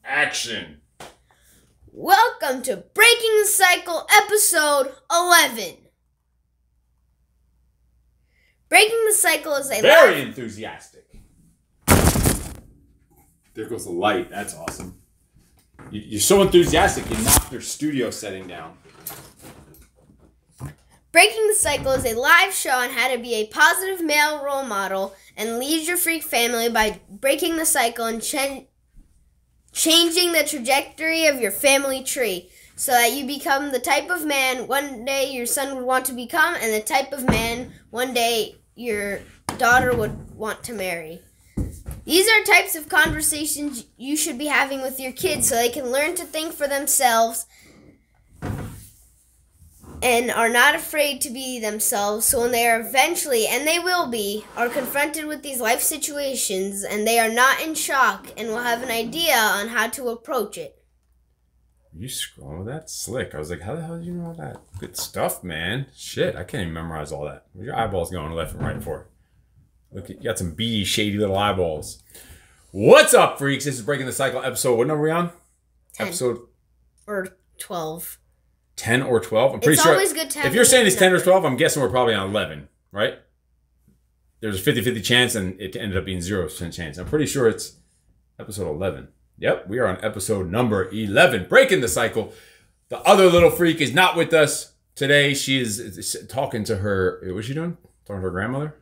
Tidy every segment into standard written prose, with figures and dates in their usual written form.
Action. Welcome to Breaking the Cycle, episode 11. Breaking the Cycle is a very enthusiastic. There goes the light. That's awesome. You're so enthusiastic, you knocked your studio setting down. Breaking the Cycle is a live show on how to be a positive male role model and lead your freak family by breaking the cycle and changing the trajectory of your family tree so that you become the type of man one day your son would want to become and the type of man one day your daughter would want to marry. These are types of conversations you should be having with your kids so they can learn to think for themselves and are not afraid to be themselves, so when they are eventually, and they will be, are confronted with these life situations and they are not in shock and will have an idea on how to approach it. You scrolling with that? Slick. I was like, how the hell do you know all that? Good stuff, man. Shit, I can't even memorize all that. Where's your eyeballs going left and right for? Look, you got some beady, shady little eyeballs. What's up, freaks? This is Breaking the Cycle episode. What number are we on? 10. Episode... Or 12. 10 or 12? I'm pretty sure. It's always good to have if you're saying it's 10 or number. 12, I'm guessing we're probably on 11, right? There's a 50-50 chance, and it ended up being 0% chance. I'm pretty sure it's episode 11. Yep, we are on episode number 11. Breaking the Cycle. The other little freak is not with us today. She is talking to her... What's she doing? Talking to her grandmother?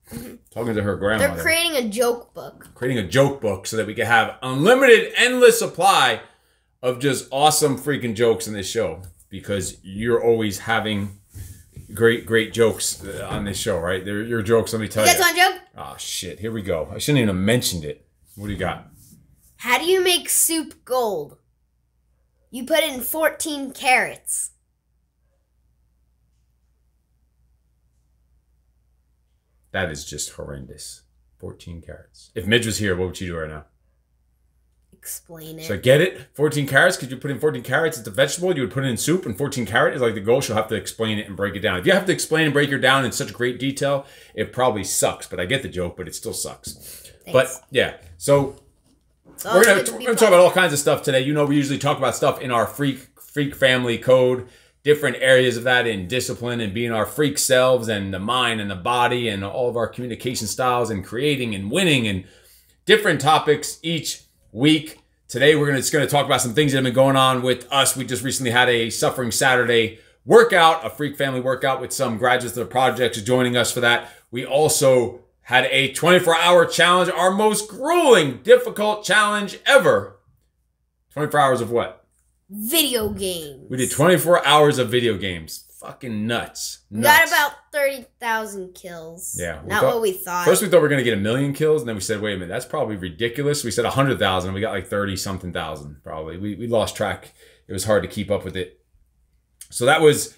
Mm-hmm. Talking to her grandmother. They're creating a joke book. Creating a joke book so that we can have unlimited, endless supply of just awesome freaking jokes in this show. Because you're always having great jokes on this show, right? They're your jokes, let me tell you. You guys want a joke? Oh, shit. Here we go. I shouldn't even have mentioned it. What do you got? How do you make soup gold? You put in 14 carrots. That is just horrendous. 14 carrots. If Midge was here, what would you do right now? Explain it. So get it? 14 carrots? Because you put in 14 carrots, it's a vegetable. You would put it in soup, and 14 carrot is like the goal. She'll have to explain it and break it down. If you have to explain and break it down in such great detail, it probably sucks. But I get the joke, but it still sucks. Thanks. But yeah, so we're gonna talk about all kinds of stuff today. You know, we usually talk about stuff in our freak family code, different areas of that in discipline and being our freak selves and the mind and the body and all of our communication styles and creating and winning and different topics each week. Today we're just going to talk about some things that have been going on with us. We just recently had a Suffering Saturday workout, a freak family workout with some graduates of the projects joining us for that. We also had a 24-hour challenge, our most grueling, difficult challenge ever. 24 hours of what? Video games. We did 24 hours of video games. Fucking nuts. We got about 30,000 kills. Yeah. Not what we thought. First we thought we were going to get 1 million kills, and then we said, wait a minute, that's probably ridiculous. We said 100,000, and we got like 30-something thousand probably. We lost track. It was hard to keep up with it. So that was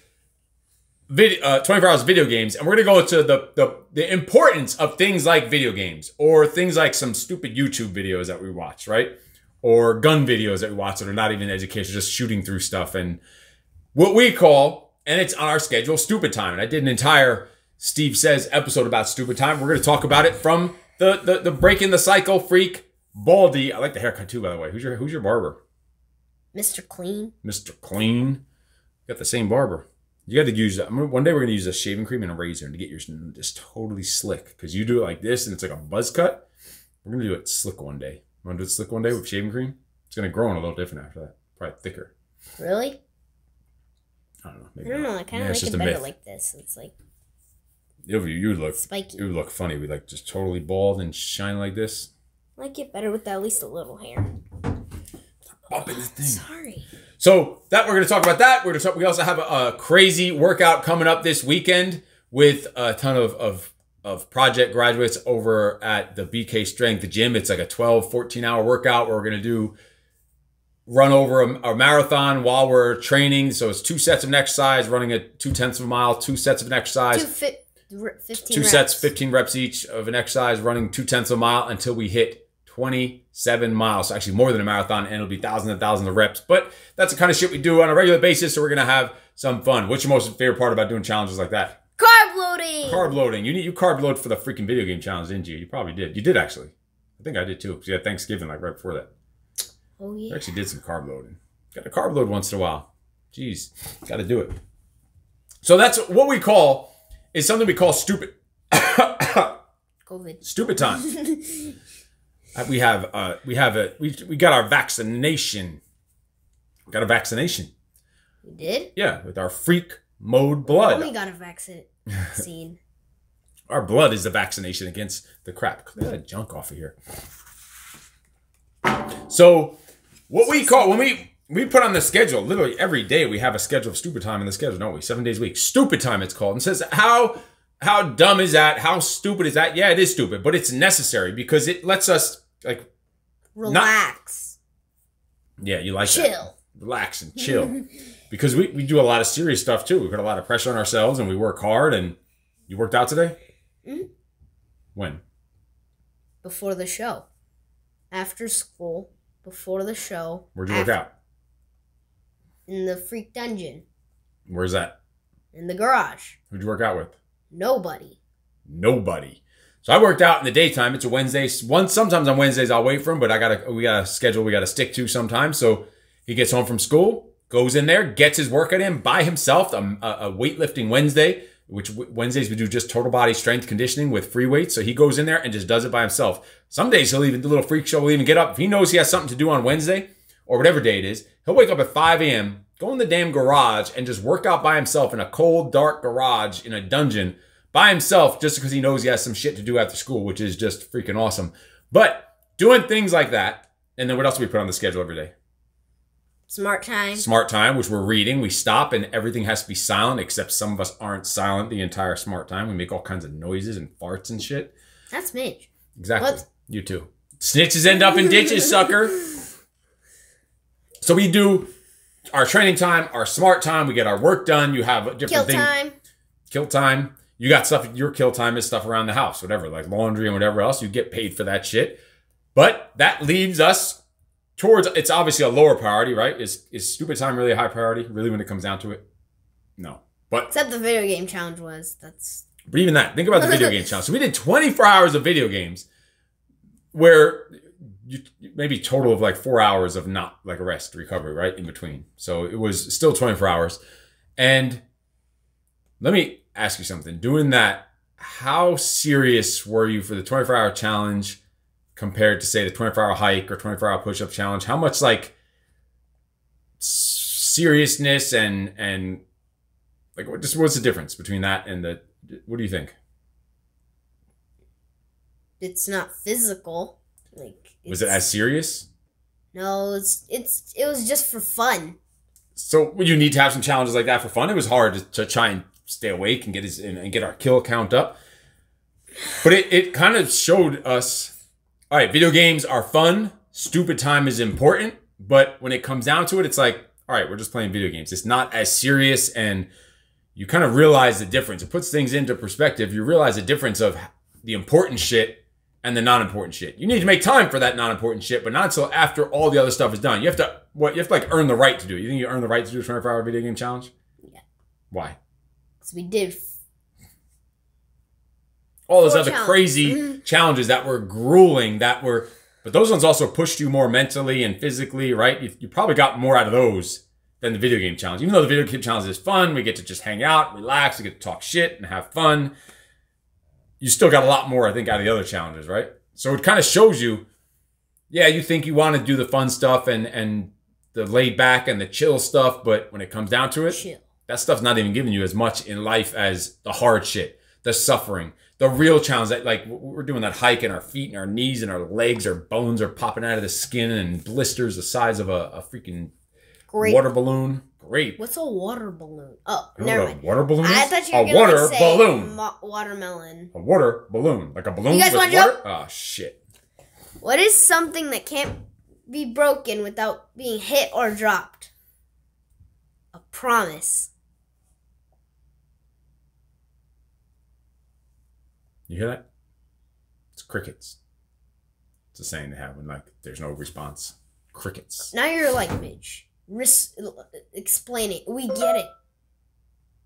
24 hours of video games, and we're going to go into the importance of things like video games, or things like some stupid YouTube videos that we watch, right? Or gun videos that we watch that are not even educational, just shooting through stuff, and what we call... And it's on our schedule, Stupid Time. And I did an entire Steve Says episode about Stupid Time. We're going to talk about it from the Breaking the Cycle freak, Baldy. I like the haircut too, by the way. Who's your barber? Mr. Clean. Mr. Clean. Got the same barber. You got to use that. One day we're going to use a shaving cream and a razor to get yours just totally slick. Because you do it like this and it's like a buzz cut. We're going to do it slick one day. Want to do it slick one day with shaving cream? It's going to grow in a little different after that. Probably thicker. Really? I don't know. I don't know. I kind of like it better like this. It's like you would look spiky. It would look funny. We like just totally bald and shine like this. I like it better with at least a little hair. Bumping this thing. Sorry. So that we're going to talk about that. We're going to talk. We also have a crazy workout coming up this weekend with a ton of project graduates over at the BK Strength Gym. It's like a 14 hour workout where we're going to run over a marathon while we're training. So it's 2 sets of an exercise, running at 0.2 of a mile, 2 sets of an exercise. 15 sets, 15 reps each of an exercise, running 0.2 of a mile until we hit 27 miles. So actually more than a marathon, and it'll be thousands and thousands of reps. But that's the kind of shit we do on a regular basis, so we're going to have some fun. What's your most favorite part about doing challenges like that? Carb loading! Carb loading. You carb load for the freaking video game challenge, didn't you? You probably did. You did, actually. I think I did, too, because you had Thanksgiving like right before that. Oh, I yeah. actually did some carb loading. Got to carb load once in a while. Jeez, got to do it. So that's what we call, is something we call stupid. COVID. Stupid time. We got our vaccination. We got a vaccination. We did? Yeah, with our freak mode blood. We got a vaccine. Our blood is the vaccination against the crap. Clear that junk off of here. So, what we call, when we put on the schedule, literally every day we have a schedule of stupid time in the schedule, don't we? 7 days a week. Stupid time it's called. And says, how dumb is that? How stupid is that? Yeah, it is stupid, but it's necessary because it lets us, like, relax. Yeah, you like chill. That. Relax and chill. Because we do a lot of serious stuff too. We put a lot of pressure on ourselves and we work hard. And you worked out today? Mm-hmm. When? Before the show. After school. Before the show. Where'd you work out? In the freak dungeon. Where's that? In the garage. Who'd you work out with? Nobody. So I worked out in the daytime. It's a Wednesday. Sometimes on Wednesdays I'll wait for him, but we got a schedule we got to stick to sometimes. So he gets home from school, goes in there, gets his workout in by himself. A weightlifting Wednesday, which Wednesdays we do just total body strength conditioning with free weights. So he goes in there and just does it by himself. Some days he'll even, the little freak show will even get up. If he knows he has something to do on Wednesday or whatever day it is, he'll wake up at 5 a.m., go in the damn garage and just work out by himself in a cold, dark garage in a dungeon by himself just because he knows he has some shit to do after school, which is just freaking awesome. But doing things like that, and then what else do we put on the schedule every day? Smart time. Smart time, which we're reading. We stop and everything has to be silent, except some of us aren't silent the entire smart time. We make all kinds of noises and farts and shit. That's Midge. Exactly. What? You too. Snitches end up in ditches, sucker. So we do our training time, our smart time. We get our work done. You have different things. Kill time. You got stuff, your kill time is stuff around the house, whatever, like laundry and whatever else. You get paid for that shit. But that leads us towards, it's obviously a lower priority, right? Is stupid time really a high priority? Really, when it comes down to it? No. But except the video game challenge was. But even that, think about the video game challenge. So we did 24 hours of video games where you maybe total of like 4 hours of not like a rest, recovery, right? In between. So it was still 24 hours. And let me ask you something. Doing that, how serious were you for the 24-hour challenge compared to, say, the 24-hour hike or 24-hour push-up challenge? How much, like, seriousness and like, what's the difference between that and the, what do you think? It's not physical. Like, was it as serious? No, it was just for fun. So you need to have some challenges like that for fun. It was hard to try and stay awake and get our kill count up. But it kind of showed us, all right, video games are fun. Stupid time is important. But when it comes down to it, it's like, all right, we're just playing video games. It's not as serious, and you kind of realize the difference. It puts things into perspective. You realize the difference of the important shit and the non-important shit. You need to make time for that non-important shit, but not until after all the other stuff is done. You have to like earn the right to do it. You think you earn the right to do a 24-hour video game challenge? Yeah. Why? Because we did all those other crazy challenges that were grueling, but those ones also pushed you more mentally and physically, right? You probably got more out of those than the video game challenge. Even though the video game challenge is fun, we get to just hang out, relax, we get to talk shit and have fun. You still got a lot more, I think, out of the other challenges, right? So it kind of shows you, yeah, you think you want to do the fun stuff and the laid back and the chill stuff, but when it comes down to it, that stuff's not even giving you as much in life as the hard shit, the suffering, the real challenge. That, like, we're doing that hike and our feet and our knees and our legs, our bones are popping out of the skin and blisters the size of a freaking water balloon. Great. What's a water balloon? Oh, never mind. A water balloon is? I thought you were going to say balloon. Watermelon. A water balloon. Like a balloon you guys with want water? Joke? Oh, shit. What is something that can't be broken without being hit or dropped? A promise. You hear that? It's crickets. It's a saying they have when, like, there's no response. Crickets. Now you're like Midge. Explain it. We get it.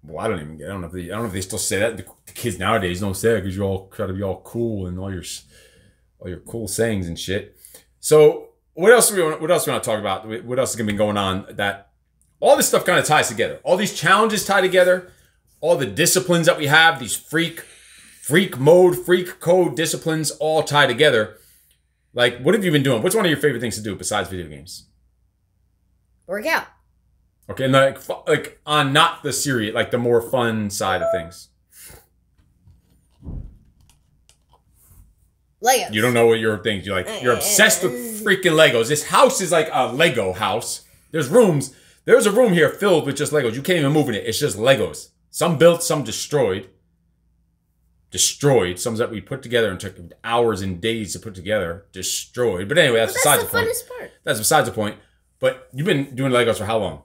Well, I don't know if they still say that. The kids nowadays don't say that because you all try to be all cool and all your cool sayings and shit. So What else we want to talk about? What else has been going on? That all this stuff kind of ties together. All these challenges tie together. All the disciplines that we have, these freak mode, freak code disciplines, all tie together. Like, what have you been doing? What's one of your favorite things to do besides video games? Work out. Okay, and like on not the serious, like the more fun side of things. Legos. You don't know what your things. You're obsessed with freaking Legos. This house is like a Lego house. There's rooms. There's a room here filled with just Legos. You can't even move in it. It's just Legos. Some built, some destroyed. Some that we put together and took hours and days to put together. Destroyed. But anyway, that's besides the point. Funnest part. That's besides the point. But you've been doing Legos for how long?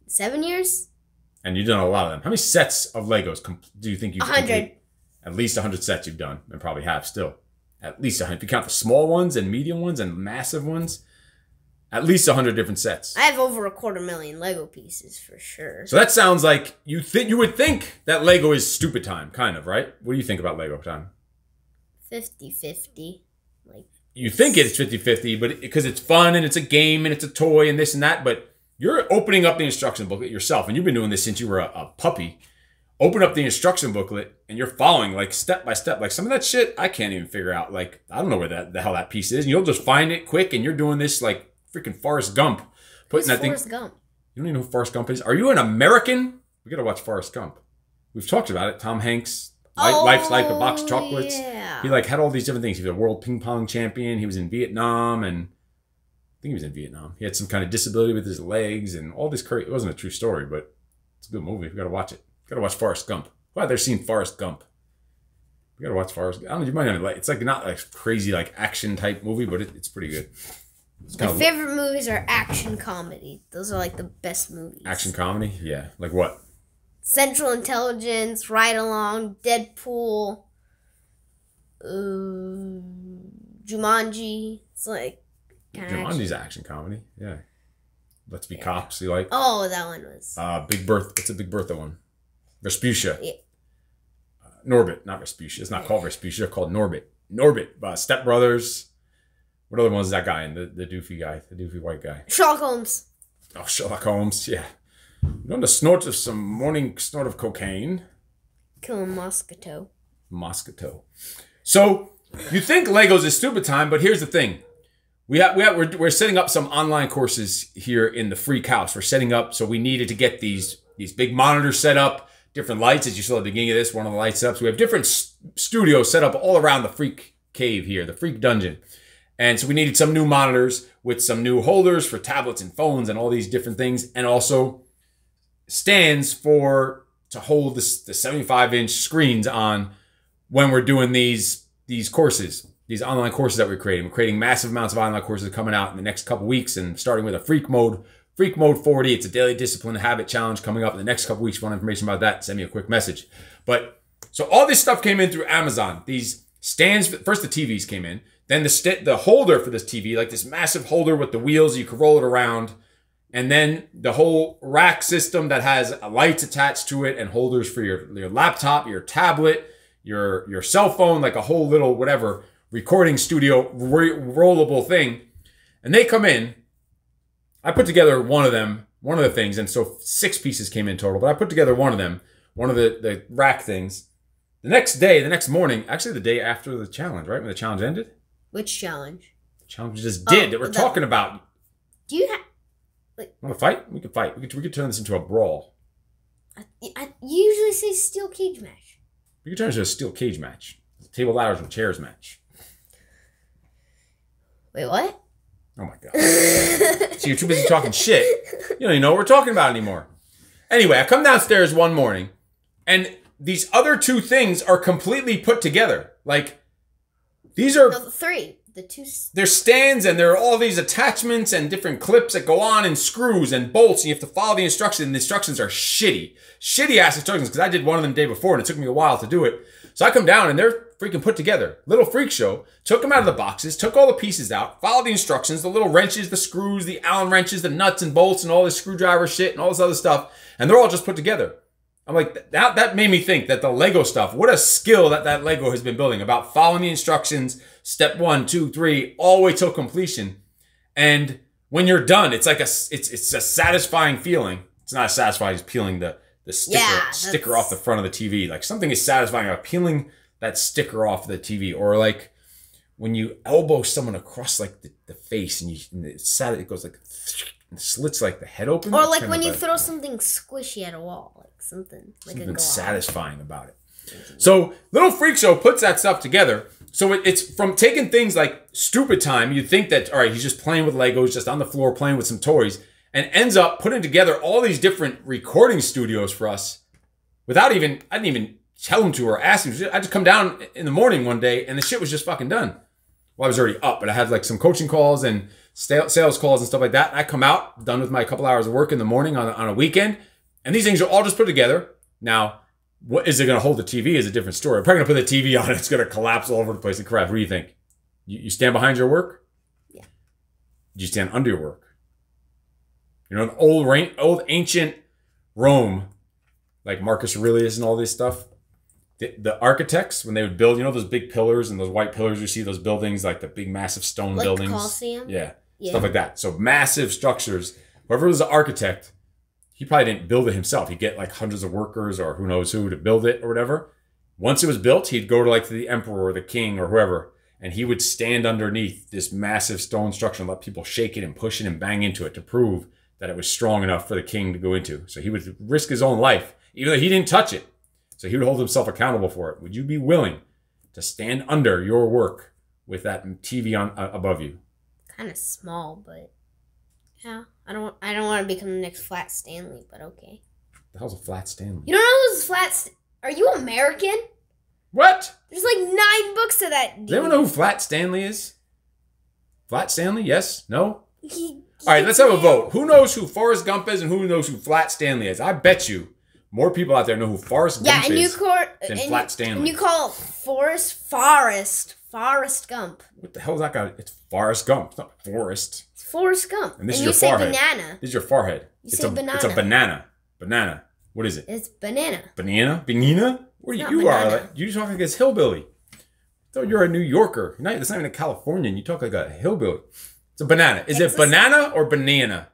7 years. And you've done a lot of them. How many sets of Legos do you think you've 100. completed? At least 100 sets you've done, and probably have still. At least 100. If you count the small ones and medium ones and massive ones, at least 100 different sets. I have over 250,000 Lego pieces for sure. So that sounds like you would think that Lego is stupid time, kind of, right? What do you think about Lego time? 50-50. Like, you think it's 50-50, but because it's fun and it's a game and it's a toy and this and that, but you're opening up the instruction booklet yourself, and you've been doing this since you were a puppy. Open up the instruction booklet and you're following like step by step. Like some of that shit I can't even figure out. Like I don't know where the hell that piece is. And you'll just find it quick, and you're doing this like freaking Forrest Gump. Who's Forrest Gump? You don't even know who Forrest Gump is? Are you an American? We gotta watch Forrest Gump. We've talked about it. Tom Hanks. Life's like a box of chocolates. Yeah. He like had all these different things. He was a world ping pong champion. He was in Vietnam, and I think he was in Vietnam. He had some kind of disability with his legs and all this crazy. It wasn't a true story, but it's a good movie. We gotta watch it. Gotta watch Forrest Gump. Who out there seen Forrest Gump? We gotta watch Forrest Gump. I don't know, you might not like. It's like not like crazy like action type movie, but it's pretty good. My favorite movies are action comedy. Those are like the best movies. Action comedy, yeah. Like what? Central Intelligence, Ride Along, Deadpool, Jumanji. It's like Jumanji's action comedy, yeah. Let's Be Cops. You like? Oh, that one was. Big Bertha. What's a Big Bertha one? Vespuccia. Yeah. Norbit, not Vespuccia. It's not called Vespuccia. It's called Norbit. Norbit. Step Brothers. What other one's is that guy in? The doofy guy. The doofy white guy. Sherlock Holmes. Oh, Sherlock Holmes. Yeah. You on the snort of some morning snort of cocaine. Killing Moscato. So, you think Legos is stupid time, but here's the thing. We're setting up some online courses here in the Freak House. We're setting up, so we needed to get these big monitors set up, different lights, as you saw at the beginning of this, one of the lights up. So we have different studios set up all around the Freak Cave here, the Freak Dungeon. And so we needed some new monitors with some new holders for tablets and phones and all these different things, and also stands to hold the 75-inch screens on when we're doing these courses, these online courses that we're creating. We're creating massive amounts of online courses coming out in the next couple weeks, and starting with a Freak Mode 40. It's a daily discipline habit challenge coming up in the next couple weeks. If you want information about that, send me a quick message. But so all this stuff came in through Amazon. These stands, first the TVs came in, then the holder for this TV, like this massive holder with the wheels, you can roll it around. And then the whole rack system that has lights attached to it and holders for your laptop, your tablet, your cell phone, like a whole little whatever recording studio rollable thing. And they come in. I put together one of the things, and so 6 pieces came in total, but I put together one of them, one of the rack things. The next morning, actually the day after the challenge, right? When the challenge ended? Which challenge? The challenge we just did that we're talking about. Do you have... Want to fight? We can fight. We could turn this into a brawl. You usually say steel cage match. We could turn this into a steel cage match. Table, ladders, and chairs match. Wait, what? Oh my God. See, you're too busy talking shit. You don't even know what we're talking about anymore. Anyway, I come downstairs one morning, and these other 2 things are completely put together. Like, these are... No, the 3. The 2... They're stands, and there are all these attachments and different clips that go on, and screws and bolts, and you have to follow the instructions, and the instructions are shitty. Shitty-ass instructions, because I did one of them the day before, and it took me a while to do it. So I come down, and they're freaking put together. Little freak show. Took them out of the boxes, took all the pieces out, followed the instructions, the little wrenches, the screws, the Allen wrenches, the nuts and bolts, and all this screwdriver shit, and all this other stuff, and they're all just put together. I'm like, that made me think that the Lego stuff, what a skill that Lego has been building about following the instructions, step 1, 2, 3, all the way till completion. And when you're done, it's like it's a satisfying feeling. It's not as satisfying as peeling the sticker off the front of the TV. Like something is satisfying about peeling that sticker off the TV, or like when you elbow someone across like the face and it goes like and slits like the head open. Or like when you throw something squishy at a wall, like something satisfying about it. So Little Freak Show puts that stuff together. So it's from taking things like Stupid Time. You'd think that, all right, he's just playing with Legos, just on the floor playing with some toys, and ends up putting together all these different recording studios for us without I didn't even tell him to or ask him. I just come down in the morning one day and the shit was just fucking done. Well, I was already up, but I had like some coaching calls and sales calls and stuff like that. I come out, done with my couple hours of work in the morning on a weekend, and these things are all just put together. Now, what is it going to hold the TV is a different story. I'm probably going to put the TV on, it's going to collapse all over the place and crap. What do you think? You stand behind your work? Yeah. You stand under your work. You know, old ancient Rome, like Marcus Aurelius and all this stuff. The architects, when they would build, you know, those big pillars and those white pillars you see, those buildings, like the big massive stone buildings. Like the Colosseum? Yeah. Stuff like that. So massive structures. Whoever was the architect, he probably didn't build it himself. He'd get like hundreds of workers or who knows who to build it or whatever. Once it was built, he'd go to like the emperor or the king or whoever, and he would stand underneath this massive stone structure and let people shake it and push it and bang into it to prove that it was strong enough for the king to go into. So he would risk his own life, even though he didn't touch it. So he would hold himself accountable for it. Would you be willing to stand under your work with that TV on above you? Kind of small, but yeah, I don't want to become the next Flat Stanley, but okay. The hell's a Flat Stanley? You don't know who's Are you American? What? There's like 9 books of that. Does anyone know who Flat Stanley is? Flat Stanley? Yes? No? All right, let's have a vote. Who knows who Forrest Gump is and who knows who Flat Stanley is? I bet you more people out there know who Forrest Gump is than Flat Stanley. And you call Forrest Gump. What the hell is that guy? It's Forrest Gump. It's not Forrest. It's Forrest Gump. And this is your forehead. Banana. This is your forehead. You say banana. It's a banana. Banana. What is it? It's banana. Banana? Banana? What are you are? Like, you talk like a hillbilly. I thought you're a New Yorker. That's not even a Californian. You talk like a hillbilly. It's a banana. Is it banana or banana?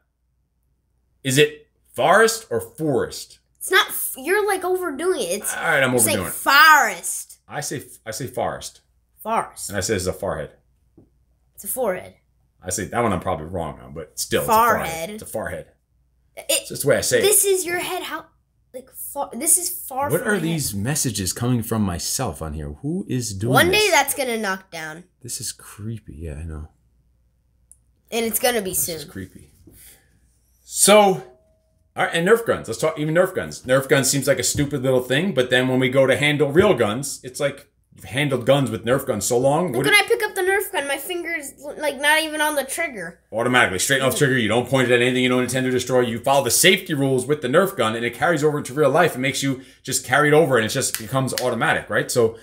Is it forest or forest? It's not. You're like overdoing it. It's, all right, I'm overdoing it. Forest. I say forest. Forest. And I say it's a forehead. It's a forehead. I say that one I'm probably wrong on, but still, forehead. It's a forehead. It's just the way I say it. This is your head. How? Like this is far. What are these messages coming from myself on here? Who is doing One this? day that's gonna knock down. This is creepy. Yeah, I know. And it's gonna be soon. This is creepy. So, all right, and Nerf guns. Let's talk even Nerf guns. Nerf guns seems like a stupid little thing, but then when we go to handle real guns, it's like you've handled guns with Nerf guns so long. Look, when I pick up the Nerf gun, my finger's like not even on the trigger. Automatically, straight off trigger. You don't point it at anything you don't intend to destroy. You follow the safety rules with the Nerf gun, and it carries over into real life. It makes you just carry it over, and it just becomes automatic, right? So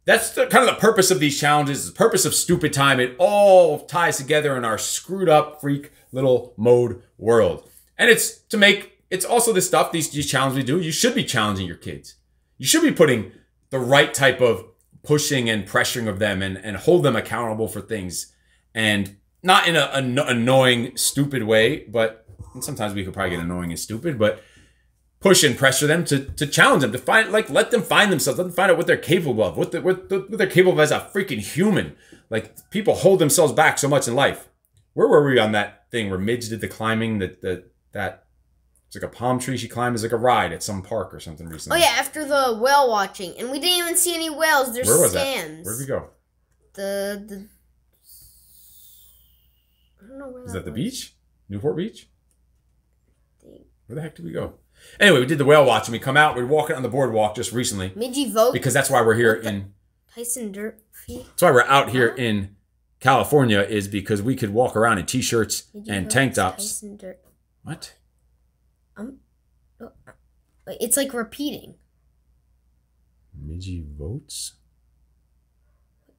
that's kind of the purpose of these challenges, the purpose of Stupid Time. It all ties together in our screwed up, freak little mode world. And it's also this stuff, these challenges we do, you should be challenging your kids. You should be putting the right type of pushing and pressuring of them and hold them accountable for things. And not in an annoying, stupid way, but sometimes we could probably get annoying and stupid, but push and pressure them to challenge them, to find, like, let them find themselves, let them find out what they're capable of, what they're capable of as a freaking human. Like, people hold themselves back so much in life. Where were we on that thing where Midge did the climbing, that it's like a palm tree she climbed? Is like a ride at some park or something recently. Oh yeah, after the whale watching, and we didn't even see any whales. There's Where was scams. That? Where'd we go? I don't know where. Is that the beach? Newport Beach? Where the heck did we go? Anyway, we did the whale watch, and we come out. We were walking on the boardwalk just recently. Midgie vote because that's why we're here in Tyson Durfee. That's why we're out here in California, is because we could walk around in t-shirts and tank tops. What? It's like repeating. Midgie votes?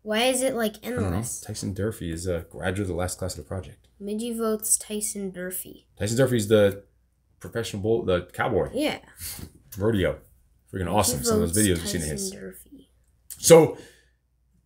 Why is it like endless? I don't know. Tyson Durfee is a graduate of the last class of the project. Midgie votes Tyson Durfee. Tyson Durfee's the professional the cowboy. Yeah. Rodeo. Freaking awesome. Some of those videos we've seen of his. Durfee. So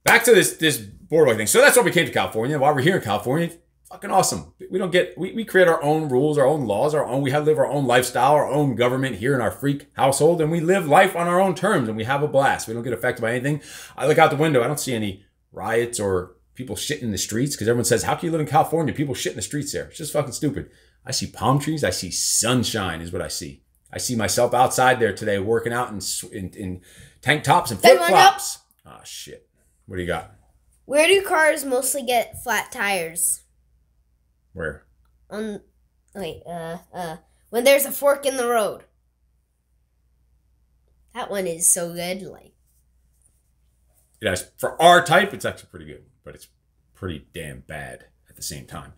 back to this boardwalk thing. So that's why we came to California. While we're here in California, fucking awesome. We create our own rules, our own laws, we live our own lifestyle, our own government here in our freak household, and we live life on our own terms, and we have a blast. We don't get affected by anything. I look out the window, I don't see any riots or people shitting in the streets, because everyone says, how can you live in California? People shit in the streets there. It's just fucking stupid. I see palm trees. I see sunshine is what I see. I see myself outside there today working out in tank tops and flip-flops. Ah, shit. What do you got? Where do cars mostly get flat tires? Where? When there's a fork in the road. That one is so good. Yes, for our type, it's actually pretty good, but it's pretty damn bad at the same time.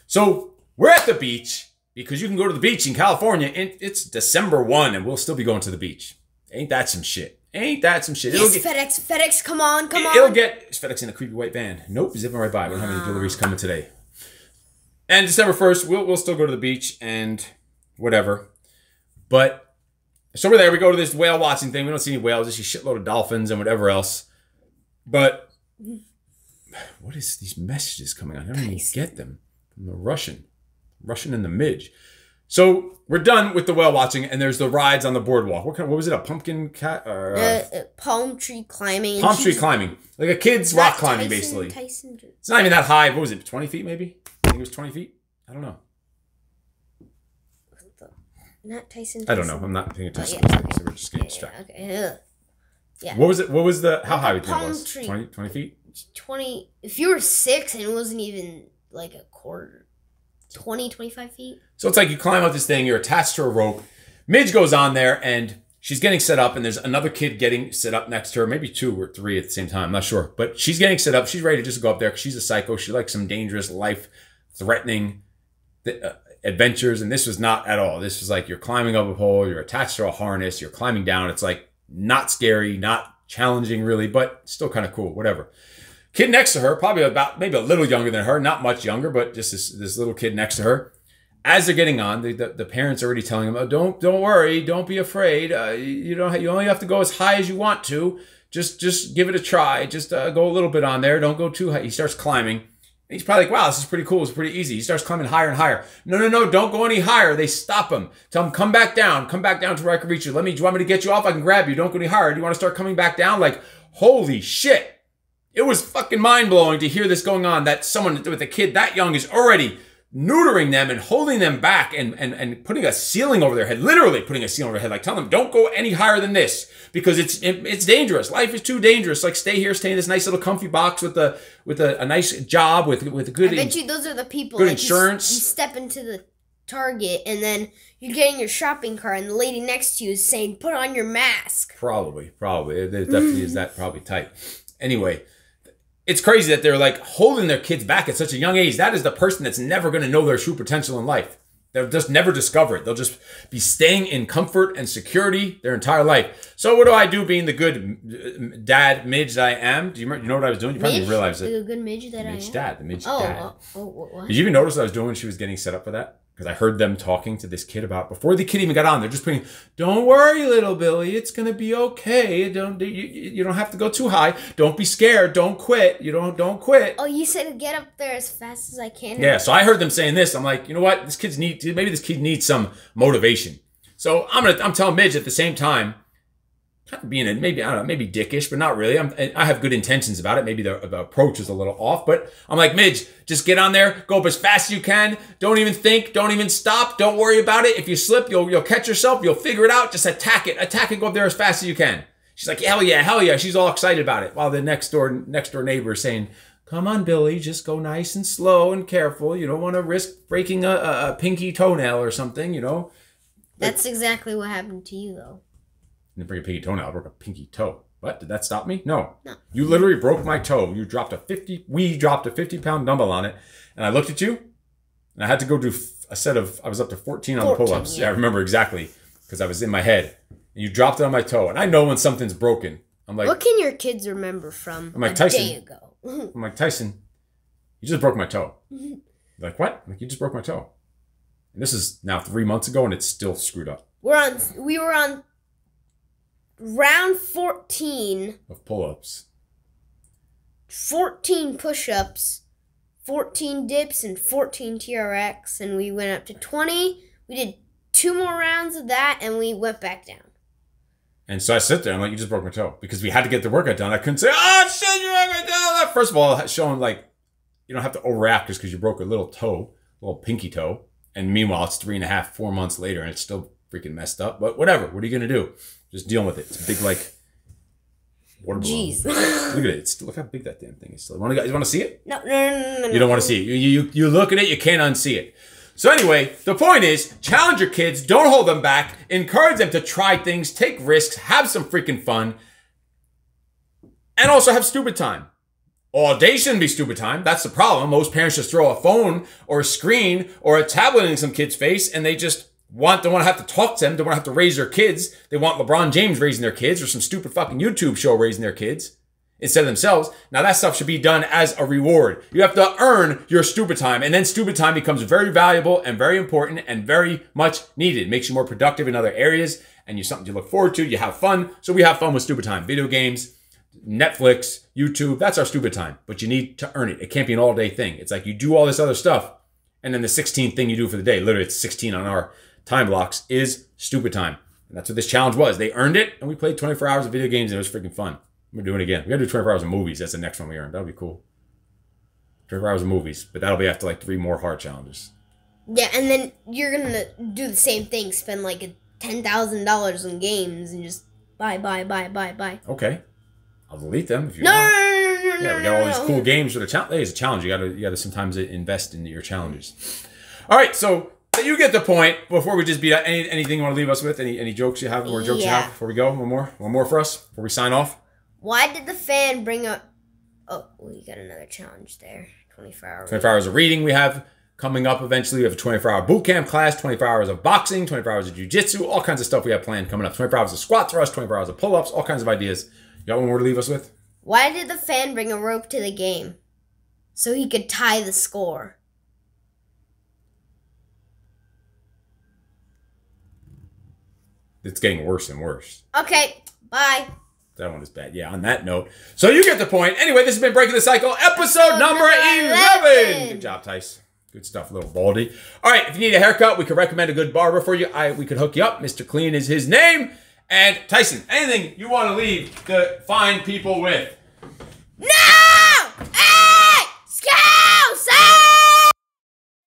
So we're at the beach because you can go to the beach in California, and it's December 1, and we'll still be going to the beach. Ain't that some shit? Yes, FedEx, come on. Is FedEx in a creepy white van? Nope, zipping right by. We don't have any deliveries coming today. And December 1st, we'll still go to the beach and whatever. But, so we're there. We go to this whale watching thing. We don't see any whales. Just a shitload of dolphins and whatever else. But, what is these messages coming on? I don't even get them. From the Russian and the Midge. So, we're done with the whale watching, and there's the rides on the boardwalk. What was it, a pumpkin cat? Palm tree climbing. Palm tree climbing. Like a kid's rock climbing, basically. It's not even that high. What was it, 20 feet maybe? I think it was 20 feet. I don't know. Not Tyson. I don't know. I'm not paying attention. Yeah, okay. So we're just getting distracted. Okay. Yeah. What was it? What was the, how high would you think it was? Tree. 20 feet? 20. If you were 6 and it wasn't even like a quarter. 20, 25 feet. So it's like you climb up this thing, you're attached to a rope. Midge goes on there and she's getting set up, and there's another kid getting set up next to her, maybe 2 or 3 at the same time, I'm not sure. But she's getting set up. She's ready to just go up there because she's a psycho. She likes some dangerous, life-threatening adventures, and this was not at all. This was like you're climbing up a pole, you're attached to a harness, you're climbing down. It's like not scary, not challenging really, but still kind of cool, whatever. Kid next to her, probably about maybe a little younger than her, not much younger, but just this little kid next to her. As they're getting on, the parents are already telling them, "Oh, don't worry, don't be afraid. You only have to go as high as you want to. Just give it a try. Just go a little bit on there. Don't go too high." He starts climbing. And he's probably like, "Wow, this is pretty cool. It's pretty easy." He starts climbing higher and higher. No, don't go any higher. They stop him. Tell him, come back down to where I can reach you. Do you want me to get you off? I can grab you. Don't go any higher. Do you want to start coming back down? Like, holy shit. It was fucking mind-blowing to hear this going on, that someone with a kid that young is already neutering them and holding them back and putting a ceiling over their head, literally putting a ceiling over their head, like telling them, don't go any higher than this because it's dangerous. Life is too dangerous. Like, stay here, stay in this nice little comfy box with a nice job, with a good, I bet you those are the people, good insurance. You step into the Target and then you're getting your shopping cart and the lady next to you is saying, put on your mask. Probably. There definitely is that probably type. Anyway, it's crazy that they're like holding their kids back at such a young age. That is the person that's never going to know their true potential in life. They'll just never discover it. They'll just be staying in comfort and security their entire life. So what do I do being the good dad midge that I am? Do you know what I was doing? You probably didn't realize it. The good midge that I am? The midge dad. What? Did you even notice what I was doing when she was getting set up for that? Because I heard them talking to this kid about, before the kid even got on, they're just putting, don't worry, little Billy, it's going to be okay. You don't have to go too high. Don't be scared. Don't quit. Don't quit. Oh, you said get up there as fast as I can. Yeah, so I heard them saying this. I'm like, you know what? Maybe this kid needs some motivation. So I'm telling Midge at the same time, being maybe dickish, but not really. I have good intentions about it. Maybe the approach is a little off, but I'm like, Midge, just get on there, go up as fast as you can. Don't even think, don't even stop. Don't worry about it. If you slip, you'll catch yourself. You'll figure it out. Just attack it. Go up there as fast as you can. She's like, hell yeah. She's all excited about it. While the next door neighbor is saying, come on, Billy, just go nice and slow and careful. You don't want to risk breaking a pinky toenail or something, That's exactly what happened to you, though. I didn't break a pinky toenail. I broke a pinky toe. What? Did that stop me? No. You literally broke my toe. We dropped a 50-pound dumbbell on it. And I looked at you, and I had to go do I was up to 14 on the pull-ups. Yeah, I remember exactly, because I was in my head. And you dropped it on my toe. And I know when something's broken. I'm like, what can your kids remember from a day ago? I'm like, Tyson, you just broke my toe. Like, what? I'm like, you just broke my toe. And this is now 3 months ago, and it's still screwed up. We were on round 14 of pull-ups, 14 push-ups, 14 dips, and 14 TRX, and we went up to 20. We did 2 more rounds of that, and we went back down. And so I sit there, I'm like, you just broke my toe. Because we had to get the workout done. I couldn't say, oh, shit, you broke my toe. First of all, showing, like, you don't have to overreact just because you broke a little toe, a little pinky toe. And meanwhile, it's 3.5, 4 months later, and it's still freaking messed up. But whatever. What are you going to do? Just dealing with it. It's a big, like, water balloon. Jeez. Look at it. Look how big that damn thing is. You want to see it? No. You don't want to see it. You look at it, you can't unsee it. So anyway, the point is, challenge your kids, don't hold them back, encourage them to try things, take risks, have some freaking fun, and also have stupid time. All day shouldn't be stupid time. That's the problem. Most parents just throw a phone or a screen or a tablet in some kid's face, and they just don't want to have to talk to them, don't want to have to raise their kids. They want LeBron James raising their kids or some stupid fucking YouTube show raising their kids instead of themselves. Now that stuff should be done as a reward. You have to earn your stupid time, and then stupid time becomes very valuable and very important and very much needed. It makes you more productive in other areas, and you're something to look forward to. You have fun. So we have fun with stupid time. Video games, Netflix, YouTube, that's our stupid time. But you need to earn it. It can't be an all-day thing. It's like you do all this other stuff, and then the 16th thing you do for the day, literally it's 16 on our time blocks, is stupid time. And that's what this challenge was. They earned it, and we played 24 hours of video games, and it was freaking fun. We're doing it again. We gotta do 24 hours of movies. That's the next one we earn. That'll be cool. 24 hours of movies. But that'll be after like 3 more hard challenges. Yeah, and then you're gonna do the same thing. Spend like $10,000 on games and just buy. Okay. I'll delete them if you no, want. No, yeah, we got all these cool games for the challenge. Hey, it's a challenge. You gotta sometimes invest in your challenges. All right, so you get the point. Before we just beat out, anything you want to leave us with? Any jokes you have? More jokes you have before we go? One more for us before we sign off. Why did the fan bring up... Oh, we got another challenge there. 24 hours. 24 hours of reading we have coming up eventually. We have a 24-hour boot camp class, 24 hours of boxing, 24 hours of jiu-jitsu, all kinds of stuff we have planned coming up. 24 hours of squat thrust, 24 hours of pull-ups, all kinds of ideas. You got one more to leave us with? Why did the fan bring a rope to the game? So he could tie the score. It's getting worse and worse. Okay, bye. That one is bad. Yeah, on that note. So you get the point. Anyway, this has been Breaking the Cycle, episode number 11. Good job, Tice. Good stuff, little baldy. All right, if you need a haircut, we could recommend a good barber for you. We could hook you up. Mr. Clean is his name. And Tyson, anything you want to leave the fine people with? No! Hey! Scouse!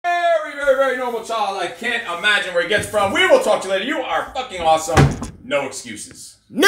Very, very, very normal child. I can't imagine where he gets from. We will talk to you later. You are fucking awesome. No excuses. No!